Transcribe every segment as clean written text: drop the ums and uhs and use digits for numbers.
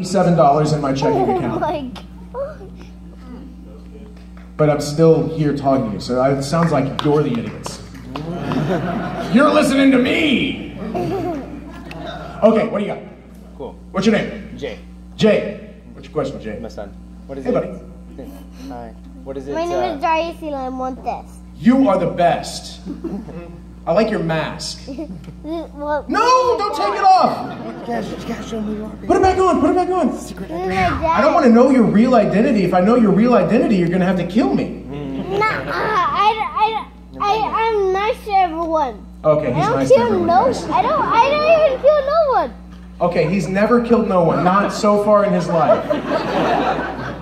$7 in my checking account. Oh my God. But I'm still here talking to you, so it sounds like you're the idiots. You're listening to me! Okay, what do you got? Cool. What's your name? Jay. Jay. What's your question, Jay? My son. What is Hey, it? buddy. Hi. What is it? My name is Darius and I want this. You are the best. I like your mask. Well, No, don't take it off! You gotta show me your Put it back on, put it back on. secret. I don't want to know your real identity. If I know your real identity, you're going to have to kill me. I'm nice to everyone. Okay, he's I don't nice to kill everyone. no. guys. I don't even kill no one. Okay, he's never killed no one. Not so far in his life.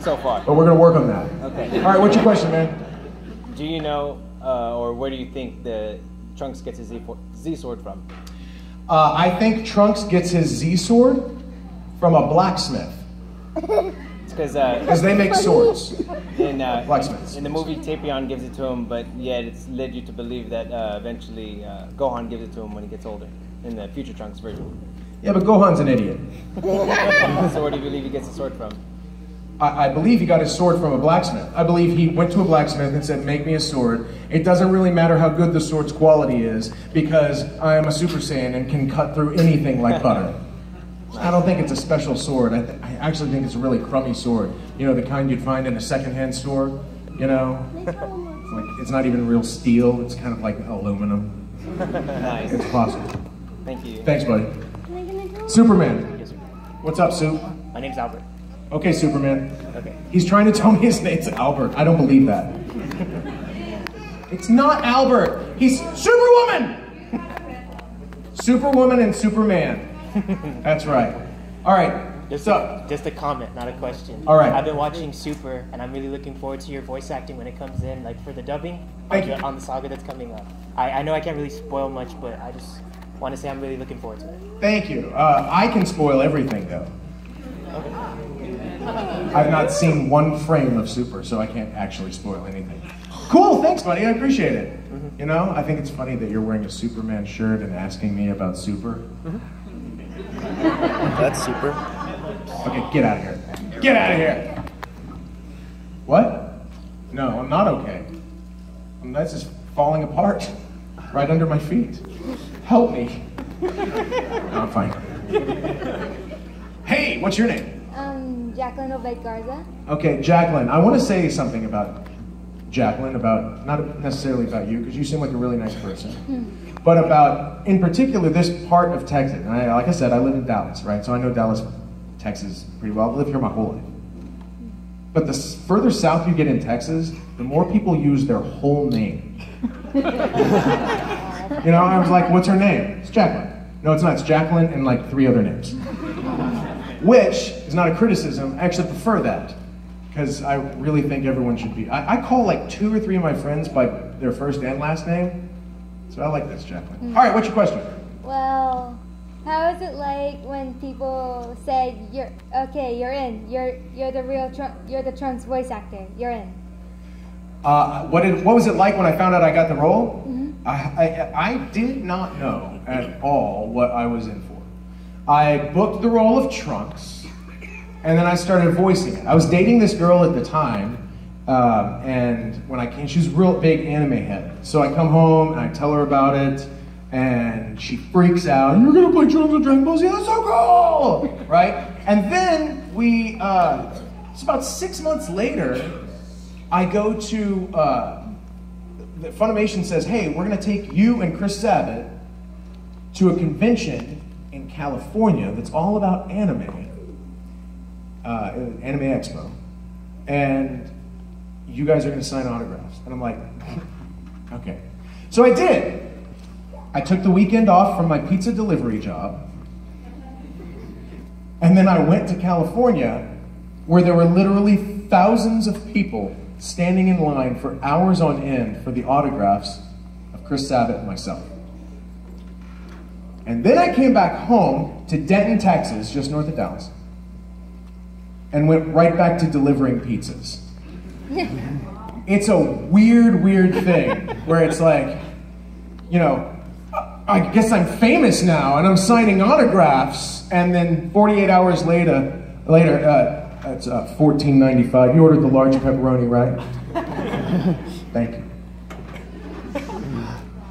So far. But we're going to work on that. Okay. All right, what's your question, man? Do you know, or where do you think the Trunks gets his Z sword from? I think Trunks gets his Z sword from a blacksmith. It's Because they make swords. in Blacksmiths. in the movie Tapion gives it to him, but yet it's led you to believe that eventually Gohan gives it to him when he gets older in the future Trunks version. Yeah, but Gohan's an idiot. So where do you believe he gets the sword from? I believe he got his sword from a blacksmith. I believe he went to a blacksmith and said, make me a sword. It doesn't really matter how good the sword's quality is because I am a Super Saiyan and can cut through anything like butter. I don't think it's a special sword. I actually think it's a really crummy sword. You know, the kind you'd find in a secondhand store, you know? Like, it's not even real steel. It's kind of like aluminum. Nice. It's possible. Thank you. Thanks, buddy. Superman. Yes, sir. What's up, Soup? My name's Albert. Okay, Superman. Okay. He's trying to tell me his name's Albert. I don't believe that. It's not Albert. He's Superwoman! Superwoman and Superman. That's right. All right. Just a comment, not a question. All right. I've been watching Super, and I'm really looking forward to your voice acting when it comes in, like for the dubbing Thank you. on the saga that's coming up. I know I can't really spoil much, but I just want to say I'm really looking forward to it. Thank you. I can spoil everything, though. Okay. I've not seen one frame of Super, so I can't actually spoil anything. Cool, thanks, buddy. I appreciate it. You know, I think it's funny that you're wearing a Superman shirt and asking me about Super. That's Super. Okay, get out of here. Get out of here! What? No, I'm not okay. That's just falling apart right under my feet. Help me. No, I'm fine. Hey, what's your name? Jacqueline Obed Garza. Okay, Jacqueline, I want to say something about Jacqueline, about, not necessarily about you, because you seem like a really nice person, but about, in particular, this part of Texas. And like I said, I live in Dallas, right? So I know Dallas, Texas pretty well. I've lived here my whole life. But the further south you get in Texas, the more people use their whole name. You know, I was like, what's her name? It's Jacqueline. No, it's not. It's Jacqueline and like 3 other names. Which is not a criticism. I actually prefer that. Because I really think everyone should be. I call like 2 or 3 of my friends by their first and last name. So I like this, Jacqueline. All right, what's your question? Well, how is it like when people say you're in, you're the Trunks voice actor, you're in? What was it like when I found out I got the role? I did not know at all what I was in for. I booked the role of Trunks, and then I started voicing it. I was dating this girl at the time, and when I came, she was a real big anime head. So I come home and I tell her about it, and she freaks out. You're gonna play Trunks with Dragon Ball Z? That's so cool, right? And then it's about 6 months later, I go to, Funimation says, hey, we're gonna take you and Chris Sabat to a convention in California that's all about anime, Anime Expo, and you guys are gonna sign autographs. And I'm like, okay. So I did. I took the weekend off from my pizza delivery job, and then I went to California where there were literally thousands of people standing in line for hours on end for the autographs of Chris Sabat and myself. And then I came back home to Denton, Texas, just north of Dallas, and went right back to delivering pizzas. It's a weird, weird thing where it's like, you know, I guess I'm famous now and I'm signing autographs, and then 48 hours later, Later, it's $14.95. You ordered the large pepperoni, right? Thank you.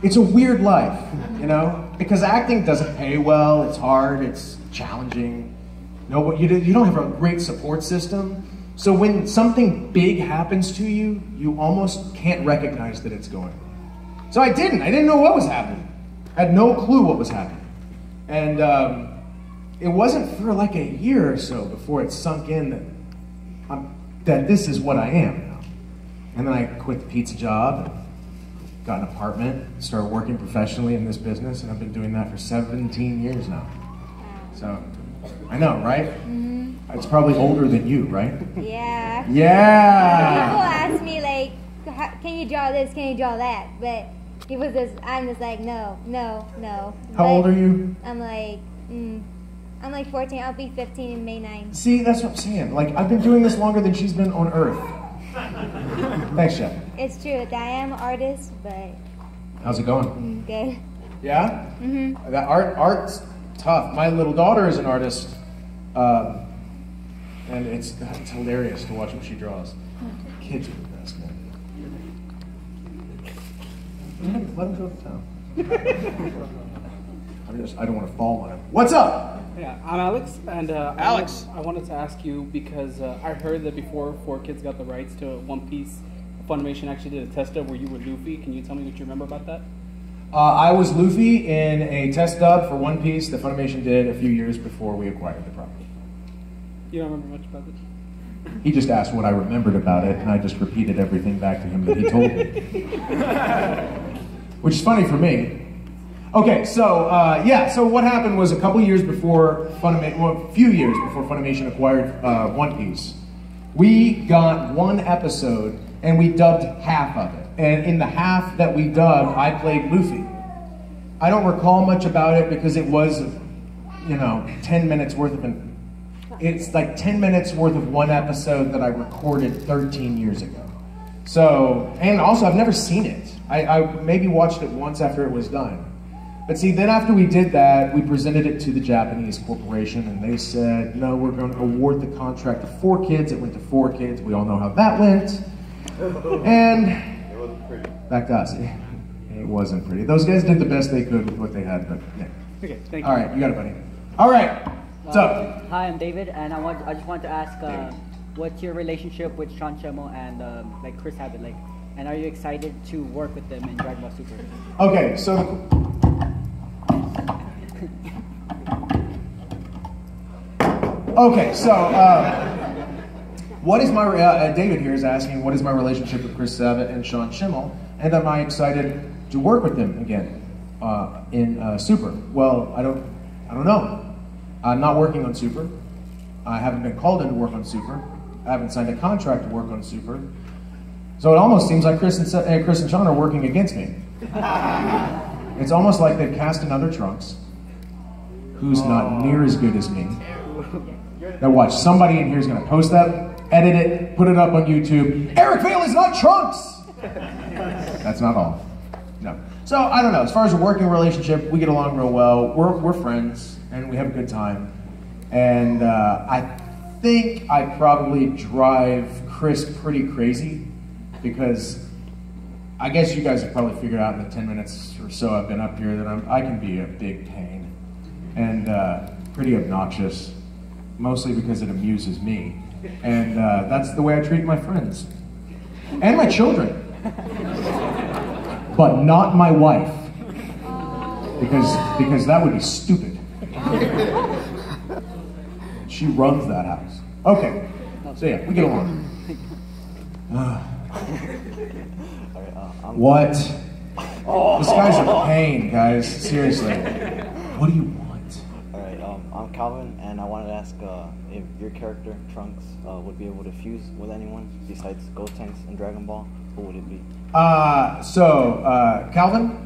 It's a weird life, you know? Because acting doesn't pay well, it's hard, it's challenging. No, you don't have a great support system. So when something big happens to you, you almost can't recognize that it's going on. So I didn't know what was happening. I had no clue what was happening. And it wasn't for like a year or so before it sunk in that this is what I am now. And then I quit the pizza job, got an apartment, started working professionally in this business, and I've been doing that for 17 years now. So, I know, right? Mm-hmm. It's probably older than you, right? Yeah. Yeah! People ask me, like, can you draw this, can you draw that? But I'm just like, no. How old are you? I'm like 14, I'll be 15 in May 9th. See, that's what I'm saying. Like, I've been doing this longer than she's been on Earth. Thanks, Jeff. It's true. I am an artist, but... How's it going? Good. Yeah? Mm-hmm. That art's tough. My little daughter is an artist, and it's hilarious to watch what she draws. Kids are the best, man. Let them go to town. I don't want to fall on him. What's up? Yeah, I'm Alex, and Alex. I wanted to ask you because I heard that before 4Kids got the rights to One Piece, Funimation actually did a test dub where you were Luffy. Can you tell me what you remember about that? I was Luffy in a test dub for One Piece that Funimation did a few years before we acquired the property. You don't remember much about it? He just asked what I remembered about it, and I just repeated everything back to him that he told me. Which is funny for me. Okay, so so what happened was a couple years before a few years before Funimation acquired One Piece, we got one episode and we dubbed half of it. And in the half that we dubbed, I played Luffy. I don't recall much about it because it was, 10 minutes worth of it's like 10 minutes worth of one episode that I recorded 13 years ago. So, and also I've never seen it. I maybe watched it once after it was done. But see, then after we did that, we presented it to the Japanese corporation, and they said, no, we're going to award the contract to 4Kids. It went to 4Kids. We all know how that went. And It wasn't pretty. back to us. It wasn't pretty. Those guys did the best they could with what they had, but yeah. Okay, thank you. All right, you got it, buddy. All right, what's up? Hi, I'm David, and I just wanted to ask, what's your relationship with Sean Schemmel and like Chris Abbott, like, and are you excited to work with them in Dragon Ball Super? Okay, so. Okay, so what is my David here is asking what is my relationship with Chris Abbott and Sean Schemmel, and am I excited to work with them again in Super? Well, I don't know. I'm not working on Super. I haven't been called in to work on Super. I haven't signed a contract to work on Super. So it almost seems like Chris and Sean are working against me. It's almost like they've cast another Trunks, who's not near as good as me. Now watch, somebody in here is going to post that, edit it, put it up on YouTube. Eric Vale is not Trunks! That's not all. No. So, I don't know. As far as a working relationship, we get along real well. We're friends, and we have a good time. And I think I probably drive Chris pretty crazy, because I guess you guys have probably figured out in the 10 minutes or so I've been up here that I can be a big pain. And pretty obnoxious. Mostly because it amuses me. And that's the way I treat my friends. And my children. But not my wife. Because that would be stupid. She runs that house. Okay. So yeah, we get along. What? This guy's a pain, guys. Seriously. What do you want? I'm Calvin, and I wanted to ask if your character, Trunks, would be able to fuse with anyone besides Gotenks and Dragon Ball. Who would it be? Calvin?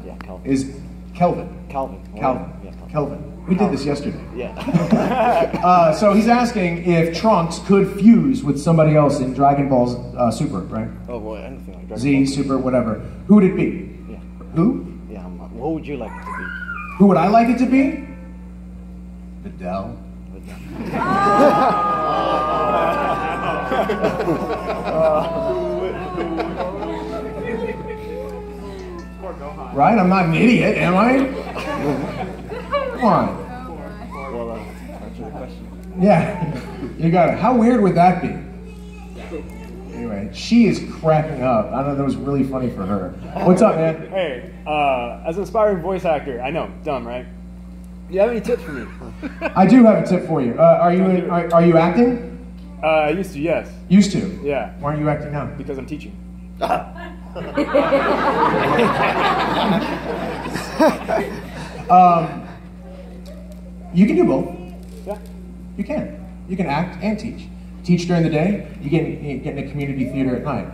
Yeah, Calvin. Is Kelvin. Calvin. Calvin. Yeah, Calvin. Kelvin. We did this yesterday. Yeah. So he's asking if Trunks could fuse with somebody else in Dragon Ball Super, right? Oh, well, anything like Dragon Z, Ball. Super, whatever. Who would it be? Yeah. Who? Yeah. What would you like it to be? Who would I like it to be? Videl. Right? I'm not an idiot, am I? Come on. Well, answer the question. Yeah, you got it. How weird would that be? Anyway, she is cracking up. I know that was really funny for her. What's up, man? Hey, as an aspiring voice actor, I know, dumb, right? Do you have any tips for me? I do have a tip for you. Are you acting? I used to, yes. Used to? Yeah. Why aren't you acting now? Because I'm teaching. You can do both. Yeah. You can. You can act and teach. Teach during the day. You get in a community theater at night.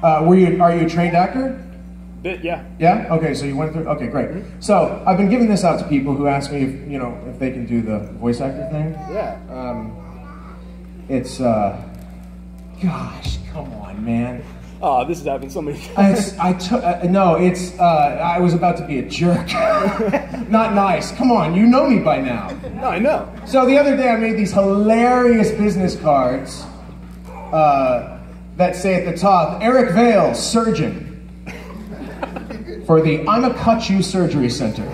Are you a trained actor? Bit, yeah. Yeah. Okay. So you went through. Okay, great. So I've been giving this out to people who ask me if they can do the voice actor thing. Yeah. It's gosh, come on, man. Oh, this has happened so many times. I was about to be a jerk. Not nice. Come on, you know me by now. No, I know. So the other day I made these hilarious business cards that say at the top, Eric Vale, surgeon, for the I'ma Cut You Surgery Center.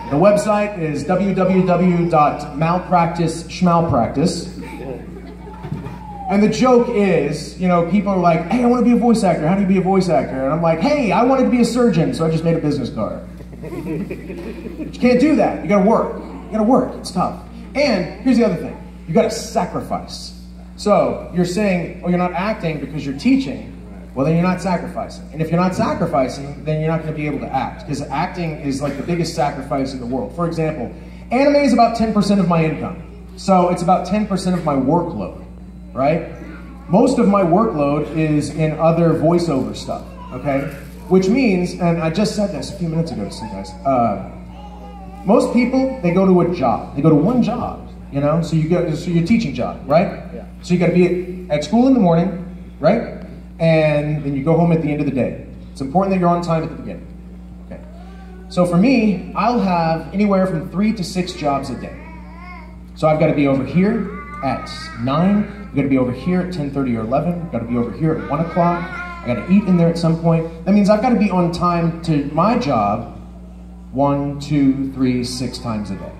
The website is www.malpracticeschmalpractice. And the joke is, people are like, hey, I want to be a voice actor. How do you be a voice actor? And I'm like, hey, I wanted to be a surgeon, so I just made a business card. But you can't do that. You gotta work. You gotta work. It's tough. And here's the other thing. You gotta sacrifice. So you're saying, oh, you're not acting because you're teaching. Well, then you're not sacrificing. And if you're not sacrificing, then you're not going to be able to act. Because acting is like the biggest sacrifice in the world. For example, anime is about 10% of my income. So it's about 10% of my workload. Right? Most of my workload is in other voiceover stuff, okay? Which means, and I just said this a few minutes ago to some guys, most people, they go to a job. They go to one job, So your teaching job, right? Yeah. So you got to be at school in the morning, right? And then you go home at the end of the day. It's important that you're on time at the beginning. Okay. So for me, I'll have anywhere from 3 to 6 jobs a day. So I've got to be over here at 9. I've got to be over here at 10:30 or 11. I've got to be over here at 1 o'clock. I've got to eat in there at some point. That means I've got to be on time to my job 1, 2, 3, 6 times a day.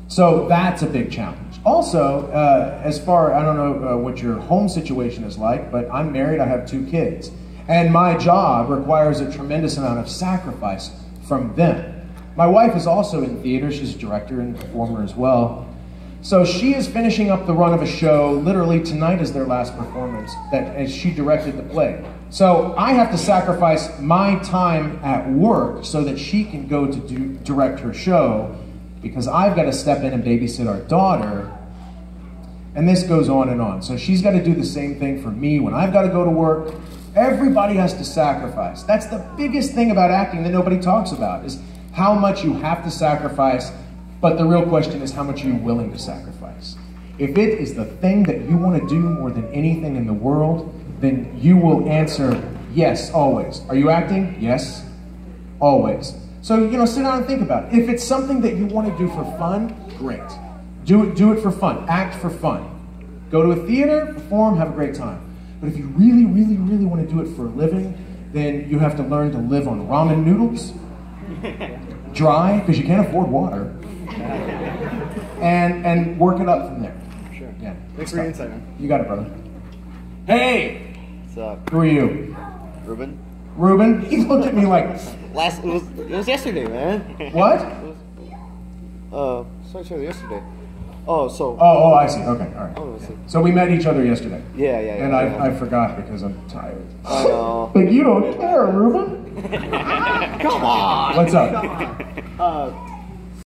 So that's a big challenge. Also, I don't know what your home situation is like, but I'm married, I have 2 kids. And my job requires a tremendous amount of sacrifice from them. My wife is also in theater. She's a director and performer as well. So she is finishing up the run of a show. Literally tonight is their last performance as she directed the play. So I have to sacrifice my time at work so that she can go to direct her show, because I've got to step in and babysit our daughter. And this goes on and on. So she's got to do the same thing for me when I've got to go to work. Everybody has to sacrifice. That's the biggest thing about acting that nobody talks about, is how much you have to sacrifice. But the real question is, how much are you willing to sacrifice? If it is the thing that you want to do more than anything in the world, then you will answer yes, always. Are you acting? Yes, always. So, sit down and think about it. If it's something that you want to do for fun, great. Do it for fun. Act for fun. Go to a theater, perform, have a great time. But if you really, really, really want to do it for a living, then you have to learn to live on ramen noodles, dry, because you can't afford water, and work it up from there. Sure. Yeah. Thanks for your insight, man. You got it, brother. Hey! What's up? Who are you? Ruben? Ruben? He looked at me like... It was yesterday, man. What? Yesterday. Oh, so... Oh, I see. Okay, all right. Oh, I see. So we met each other yesterday. Yeah. And I forgot because I'm tired. I know. But you don't care, Ruben. Come on! What's up?